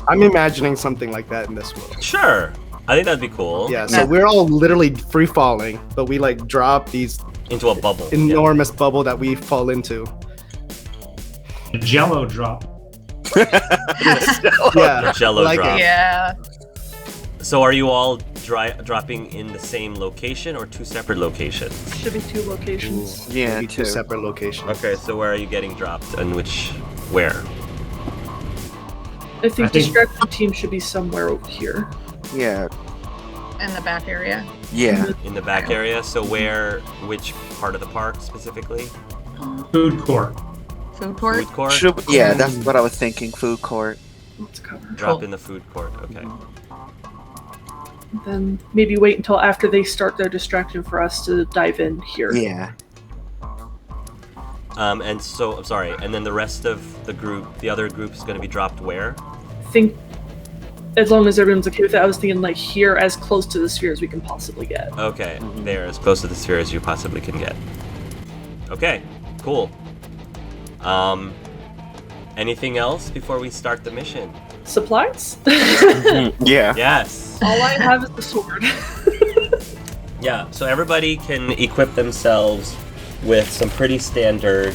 S3: I'm imagining something like that in this world.
S2: Sure. I think that'd be cool.
S3: Yeah, so we're all literally free falling, but we like drop these
S2: Into a bubble.
S3: enormous bubble that we fall into.
S6: The Jello drop.
S3: Yeah,
S2: Jello
S3: like
S2: drop.
S3: it.
S1: Yeah.
S2: So are you all dropping in the same location or 2 separate locations?
S5: Should be 2 locations.
S4: Yeah,
S3: Maybe 2
S4: too.
S3: separate locations.
S2: Okay, so where are you getting dropped and where?
S5: I think
S6: I think-
S5: distraction team should be somewhere over here.
S4: Yeah.
S1: In the back area.
S4: Yeah.
S2: In the back area? So which part of the park specifically?
S6: Food court.
S1: Food court.
S2: Food court?
S4: Yeah, that's what I was thinking. Food court.
S5: Let's cover.
S2: Drop
S1: Cool.
S2: in the food court, okay.
S5: Then maybe wait until after they start their distraction for us to dive in here.
S4: Yeah.
S2: And so, I'm sorry, and then the rest of the other group is going to be dropped where?
S5: I think as long as everyone's okay with it, I was thinking like here as close to the sphere as we can possibly get.
S2: Okay, there, as close to the sphere as you possibly can get. Okay, cool. Anything else before we start the mission?
S5: Supplies?
S4: Yeah.
S2: Yes.
S5: All I have is the sword.
S2: Yeah, so everybody can equip themselves with some pretty standard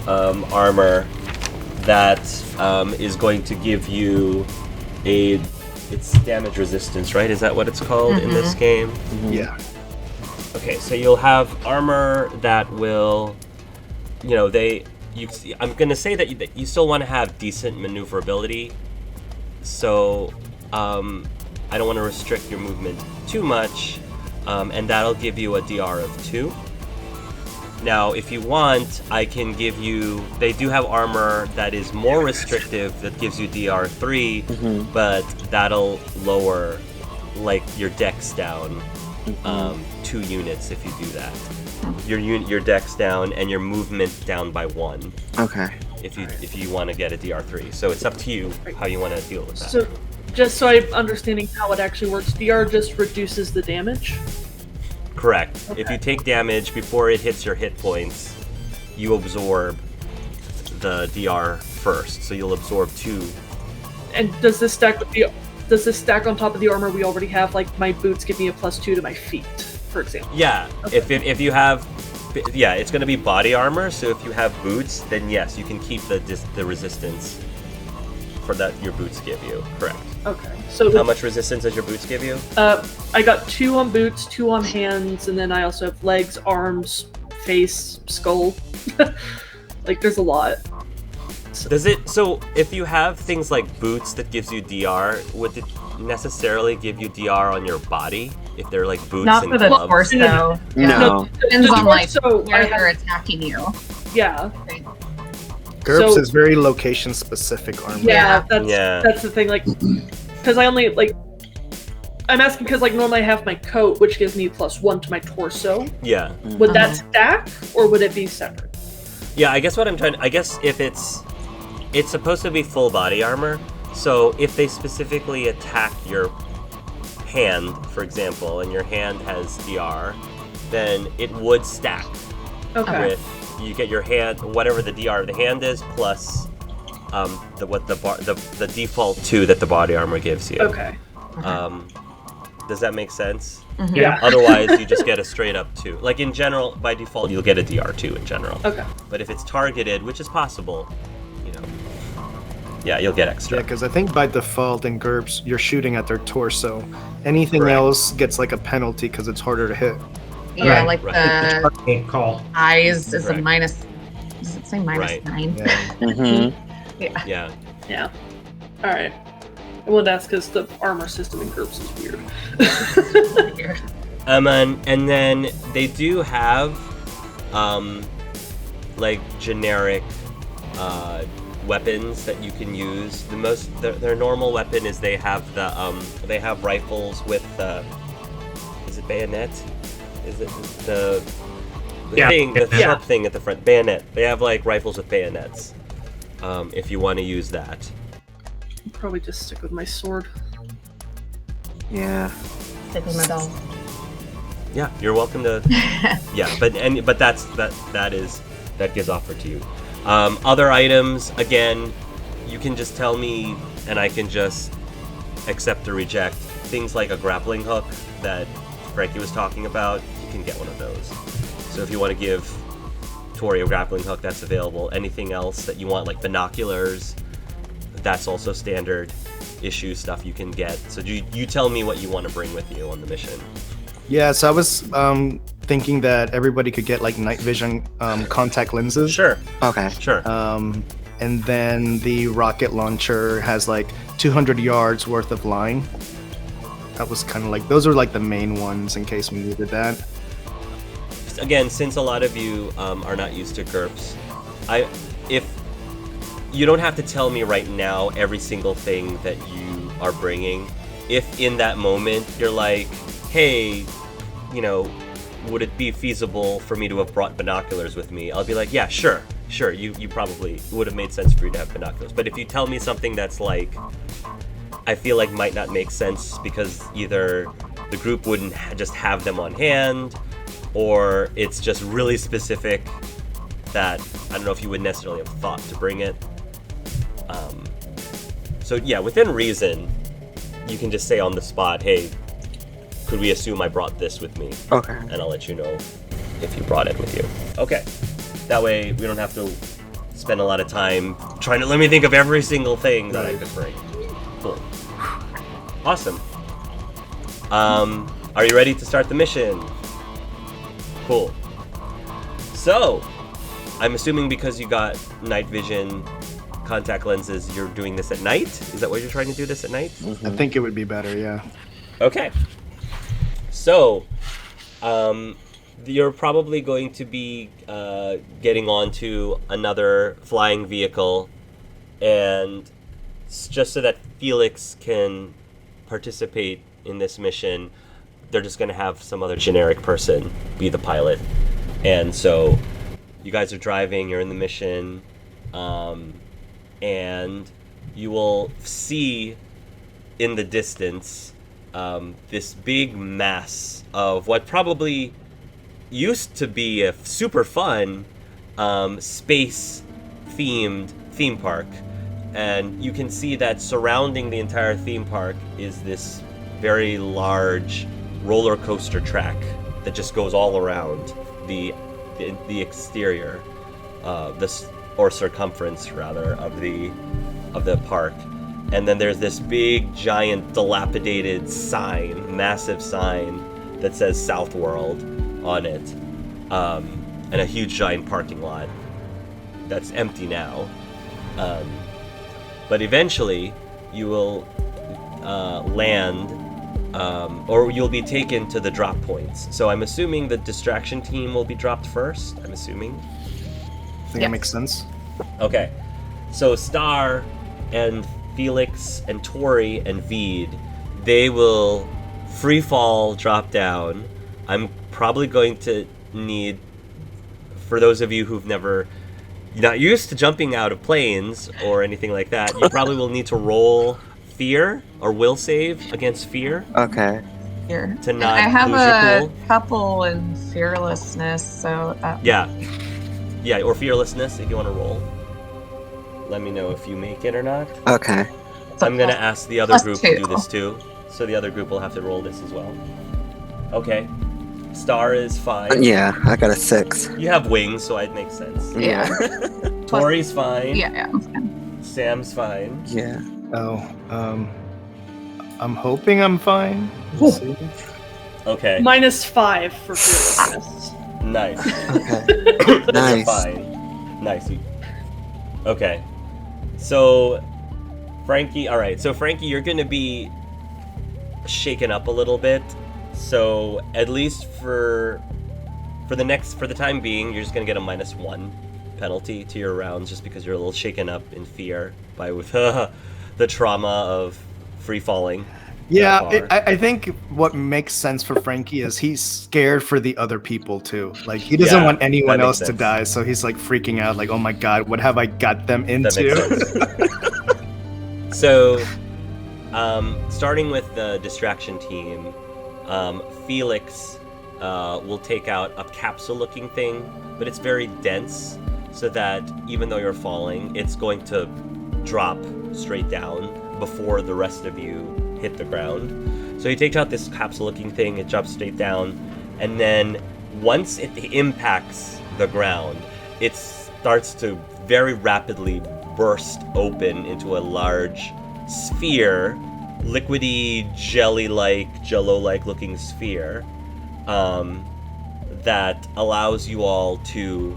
S2: armor that is going to give you it's damage resistance, right? Is that what it's called in this game?
S3: Yeah.
S2: Okay, so you'll have armor that will, I'm gonna say that you still want to have decent maneuverability. So I don't want to restrict your movement too much, and that'll give you a DR of 2. Now, if you want, I can give you... They do have armor that is more restrictive, that gives you DR3, but that'll lower, like, your dex down 2 units if you do that. Your dex down and your movement down by 1.
S4: Okay.
S2: If you want to get a DR3. So it's up to you how you want to deal with that.
S5: So, just so I'm understanding how it actually works, DR just reduces the damage?
S2: Correct.
S5: Okay.
S2: If you take damage before it hits your hit points, you absorb the DR first. So you'll absorb 2.
S5: And does this stack on top of the armor we already have? Like, my boots give me a +2 to my feet, for example.
S2: Yeah.
S5: Okay.
S2: If you have... Yeah, it's going to be body armor, so if you have boots, then yes, you can keep the resistance for that your boots give you. Correct.
S5: Okay. So
S2: How much resistance does your boots give you?
S5: I got 2 on boots, 2 on hands, and then I also have legs, arms, face, skull. Like, there's a lot.
S2: Does it... So, if you have things like boots that gives you DR, would it necessarily give you DR on your body? If they're like boots
S1: Not
S2: and
S1: for the
S2: gloves?
S1: torso.
S4: No.
S1: Depends on like
S5: So
S1: where they're attacking you.
S5: yeah,
S3: GURPS
S5: So-
S3: is very location specific armor.
S5: yeah,
S2: Yeah.
S5: that's the thing. Like, because I only like, I'm asking because like normally I have my coat, which gives me +1 to my torso.
S2: Yeah.
S5: Would that stack, or would it be separate?
S2: Yeah, I guess what I'm trying... I guess if it's supposed to be full body armor, so if they specifically attack your hand, for example, and your hand has DR, then it would stack
S5: Okay.
S2: with... You get your hand, whatever the DR of the hand is, plus the default 2 that the body armor gives you.
S5: Okay.
S2: Does that make sense?
S5: Yeah.
S2: Otherwise, you just get a straight up 2. Like in general, by default, you'll get a DR2 in general.
S5: Okay.
S2: But if it's targeted, which is possible, you know, yeah, you'll get
S3: Yeah,
S2: extra.
S3: because I think by default in GURPS, you're shooting at their torso. Anything
S2: Correct.
S3: else gets like a penalty because it's harder to hit.
S1: Yeah,
S6: Right,
S1: like
S2: right.
S1: the
S6: Can't call.
S1: eyes is a
S2: Right.
S1: minus. Does it say
S2: Right.
S1: -9?
S3: Yeah.
S1: Yeah.
S2: Yeah.
S5: Yeah. All right. Well, that's because the armor system in GURPS is weird.
S2: And then they do have, like generic, weapons that you can use. Their normal weapon is they have they have rifles with, is it bayonet? Is it the
S6: Yeah.
S2: thing, the
S6: Yeah.
S2: sharp thing at the front? Bayonet. They have like rifles with bayonets. If you want to use that.
S5: I'll probably just stick with my sword.
S4: Yeah.
S1: Stick with my doll.
S2: Yeah, you're welcome to. Yeah, but that gives offer to you. Other items, again, you can just tell me, and I can just accept or reject. Things like a grappling hook that Frankie was talking about, you can get one of those. So if you want to give Tori a grappling hook, that's available. Anything else that you want, like binoculars, that's also standard issue stuff you can get. So you tell me what you want to bring with you on the mission.
S3: Yeah, so I was thinking that everybody could get like night vision contact lenses.
S2: Sure.
S4: Okay.
S2: Sure.
S3: And then the rocket launcher has like 200 yards worth of line. That was kind of like, those are like the main ones in case we needed that.
S2: Again, since a lot of you are not used to GURPS, if you don't have to tell me right now every single thing that you are bringing. If in that moment you're like, hey, you know, would it be feasible for me to have brought binoculars with me? I'll be like, yeah, sure. You probably would have made sense for you to have binoculars. But if you tell me something that's like, I feel like might not make sense because either the group wouldn't just have them on hand, or it's just really specific that I don't know if you would necessarily have thought to bring it. So yeah, within reason, you can just say on the spot, hey, could we assume I brought this with me?
S4: Okay.
S2: And I'll let you know if you brought it with you. Okay. That way we don't have to spend a lot of time trying to let me think of every single thing that I could bring. Cool. Awesome. Are you ready to start the mission? Cool. So, I'm assuming because you got night vision contact lenses, you're doing this at night? Is that why you're trying to do this at night?
S3: I think it would be better, yeah.
S2: Okay. So, you're probably going to be getting onto another flying vehicle, and just so that Felix can participate in this mission, they're just going to have some other generic person be the pilot. And so you guys are driving, you're in the mission, and you will see in the distance this big mass of what probably used to be a super fun space-themed theme park. And you can see that surrounding the entire theme park is this very large roller coaster track that just goes all around the exterior, or circumference rather, of the park. And then there's this big, giant, dilapidated sign, massive sign that says South World on it, and a huge, giant parking lot that's empty now. But eventually, you will land, or you'll be taken to the drop points. So I'm assuming the distraction team will be dropped first. I'm assuming.
S3: I think that makes sense.
S2: Okay, so Star and Felix and Tori and Veed, they will free fall drop down. I'm probably going to need, for those of you who've not used to jumping out of planes or anything like that, you probably will need to roll fear or will save against fear.
S4: Okay.
S1: Here.
S2: To not
S1: I have
S2: lose your
S1: a
S2: cool.
S1: couple in fearlessness, so
S2: Yeah, or fearlessness if you want to roll. Let me know if you make it or not.
S4: Okay.
S2: I'm going to ask the other
S1: plus
S2: group
S1: two.
S2: to do this too. So the other group will have to roll this as well. Okay. Star is fine.
S4: Yeah, I got a 6.
S2: You have wings, so it makes sense.
S1: yeah.
S2: Tori's fine.
S1: Yeah, I'm fine.
S2: Sam's fine.
S4: Yeah.
S3: Oh, I'm hoping I'm fine. We'll see.
S2: Okay.
S5: -5 for fearlessness.
S2: Nice.
S4: Okay.
S2: You're
S4: Nice.
S2: fine. Nice. Okay. So, Frankie, alright. So, Frankie, you're going to be shaken up a little bit. So, at least for the time being, you're just going to get a -1 penalty to your rounds just because you're a little shaken up in fear with the trauma of free falling.
S3: Yeah, I think what makes sense for Frankie is he's scared for the other people too. Like he doesn't want anyone
S2: that
S3: else
S2: makes
S3: to
S2: sense.
S3: die, so he's like freaking out, like, "Oh my god, what have I got them
S2: That
S3: into?"
S2: makes sense. So, starting with the distraction team, Felix will take out a capsule-looking thing, but it's very dense, so that even though you're falling, it's going to drop straight down before the rest of you hit the ground. So he takes out this capsule-looking thing, it drops straight down, and then once it impacts the ground, it starts to very rapidly burst open into a large sphere, liquidy, jelly-like, jello-like looking sphere, that allows you all to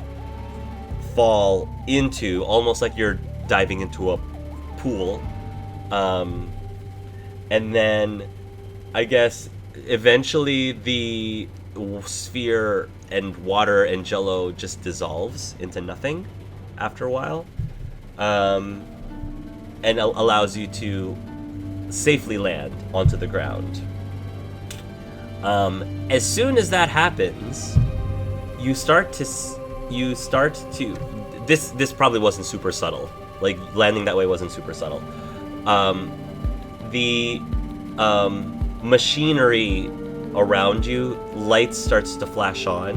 S2: fall into, almost like you're diving into a pool. And then, I guess, eventually the sphere and water and jello just dissolves into nothing after a while. And allows you to safely land onto the ground. As soon as that happens, you start to this probably wasn't super subtle. Like, landing that way wasn't super subtle. The machinery around you, lights starts to flash on,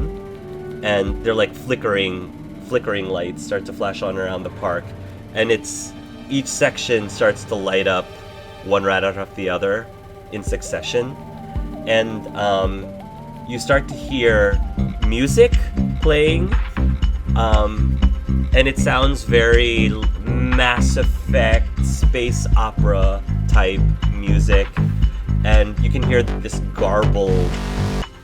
S2: and they're like flickering lights start to flash on around the park, and each section starts to light up one right after the other in succession, and you start to hear music playing, and it sounds very Mass Effect, space opera type music, and you can hear this garbled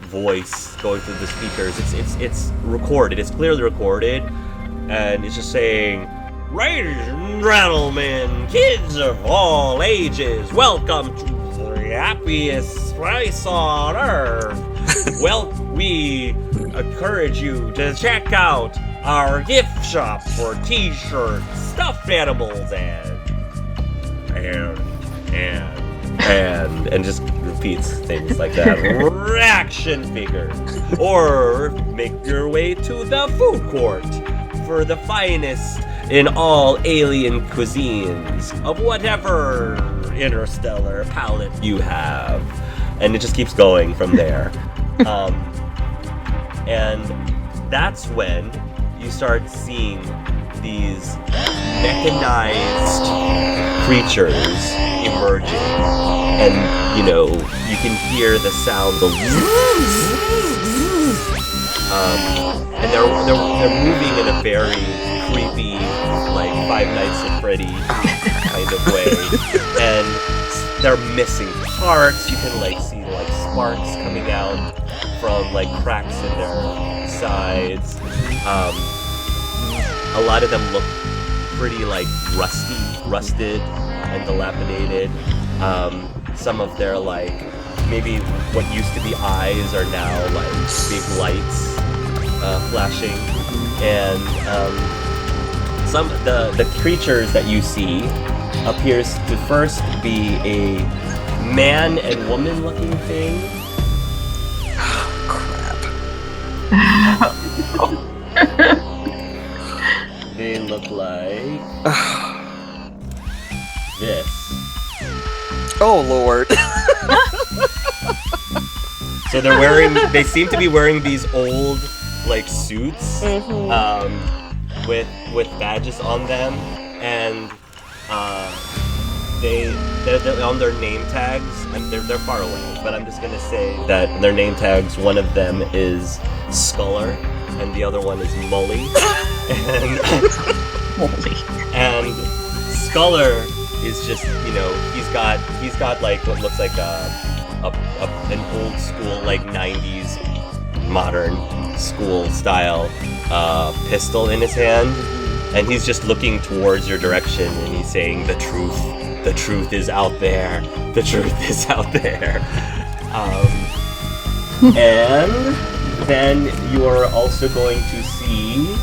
S2: voice going through the speakers. It's recorded. It's clearly recorded, and it's just saying, "Ladies and gentlemen, kids of all ages, welcome to the happiest place on earth. Well, we encourage you to check out our gift shop for t-shirts, stuffed animals, and just repeats things like that. Action figures. Or make your way to the food court for the finest in all alien cuisines of whatever interstellar palate you have. And it just keeps going from there. And that's when you start seeing these mechanized creatures emerging. And, you know, you can hear the sound of... and they're moving in a very creepy, like, Five Nights at Freddy kind of way. And they're missing parts. You can, like, see, like, sparks coming out from, like, cracks in their sides. A lot of them look pretty, like, rusted and dilapidated. Some of their, like, maybe what used to be eyes are now, like, big lights flashing. And some the creatures that you see appears to first be a man and woman looking thing.
S4: Crap.
S2: They look like this.
S4: Oh Lord.
S2: So they seem to be wearing these old, like, suits, with badges on them, and they're on their name tags, and they're far away, but I'm just gonna say that their name tags, one of them is Sculler, and the other one is Mully, and Sculler is just, you know, he's got like what looks like an old school, like, 90s modern school style pistol in his hand, and he's just looking towards your direction, and he's saying, the truth is out there, the truth is out there. And then you are also going to see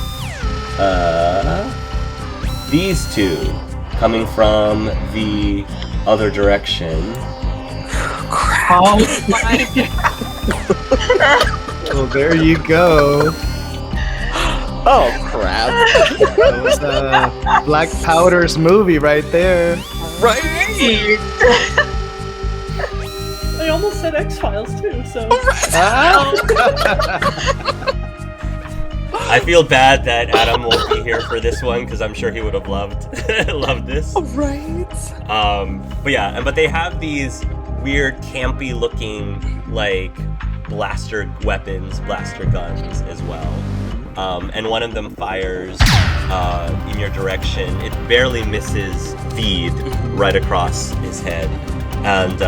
S2: these two coming from the other direction.
S1: Oh my god.
S3: Well, there you go.
S4: Oh crap.
S3: That was Black Powder's movie right there.
S4: Right.
S5: I almost said X-Files too, so.
S2: I feel bad that Adam won't be here for this one because I'm sure he would have loved this.
S4: Right.
S2: But they have these weird, campy looking, like, blaster guns as well. And one of them fires in your direction. It barely misses Veed right across his head. And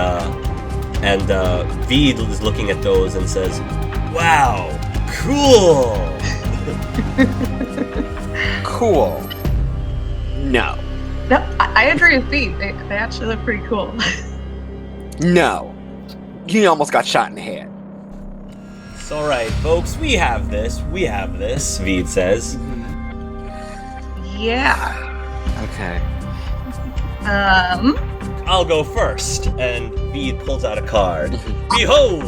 S2: Veed is looking at those and says, "Wow, cool."
S4: Cool. No.
S1: No, I agree with Pete. They actually look pretty cool.
S4: No. You almost got shot in the head.
S2: It's alright, folks, we have this, Veed says.
S1: Yeah.
S4: Okay.
S2: I'll go first, and Veed pulls out a card. Behold,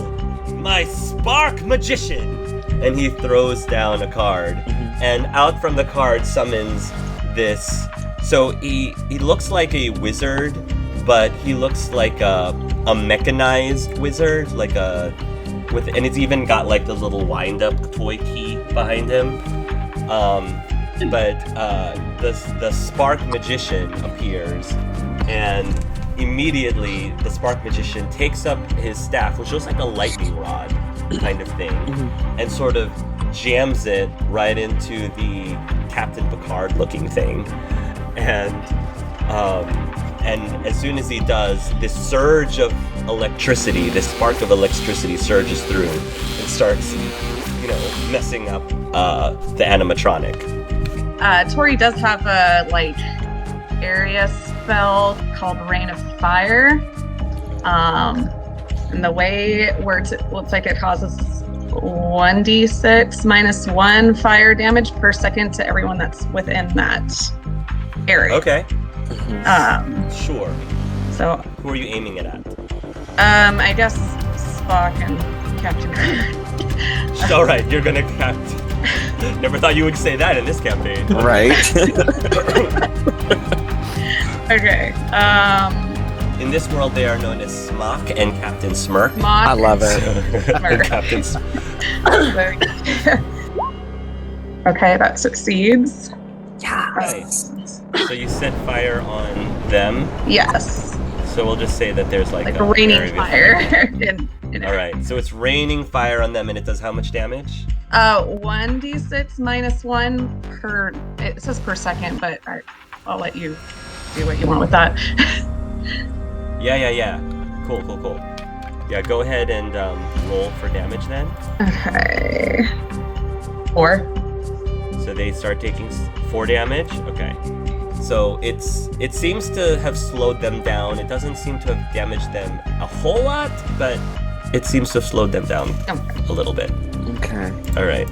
S2: my Spark Magician! And he throws down a card, and out from the card summons this. So he looks like a wizard, but he looks like a mechanized wizard, and it's even got, like, the little wind-up toy key behind him. The Spark Magician appears, and immediately the Spark Magician takes up his staff, which looks like a lightning rod kind of thing, and sort of jams it right into the Captain Picard looking thing. And as soon as he does, this surge of electricity, this spark of electricity surges through and starts, messing up the animatronic.
S1: Tori does have a, area spell called Rain of Fire. And the way looks like it causes 1d6 minus 1 fire damage per second to everyone that's within that area.
S2: Okay.
S1: Sure.
S2: Sure.
S1: So,
S2: Who are you aiming it at?
S1: I guess Spock and Captain Kirk.
S2: All right, you're gonna Never thought you would say that in this campaign.
S4: Right.
S1: Okay.
S2: In this world, they are known as Smock and Captain Smirk.
S4: I love it.
S1: Smirk.
S2: Captain
S1: Okay, that succeeds.
S2: Nice. So you set fire on them.
S1: Yes.
S2: So we'll just say that there's like a
S1: raining
S2: area
S1: fire.
S2: All right. So it's raining fire on them, and it does how much damage?
S1: 1d6 minus 1 per. It says per second, but I'll let you do what you want with that.
S2: Yeah. Cool. Yeah, go ahead and roll for damage then.
S1: Okay. 4.
S2: So they start taking 4 damage. Okay. So it seems to have slowed them down. It doesn't seem to have damaged them a whole lot, but it seems to have slowed them down a little bit.
S4: Okay.
S2: All right.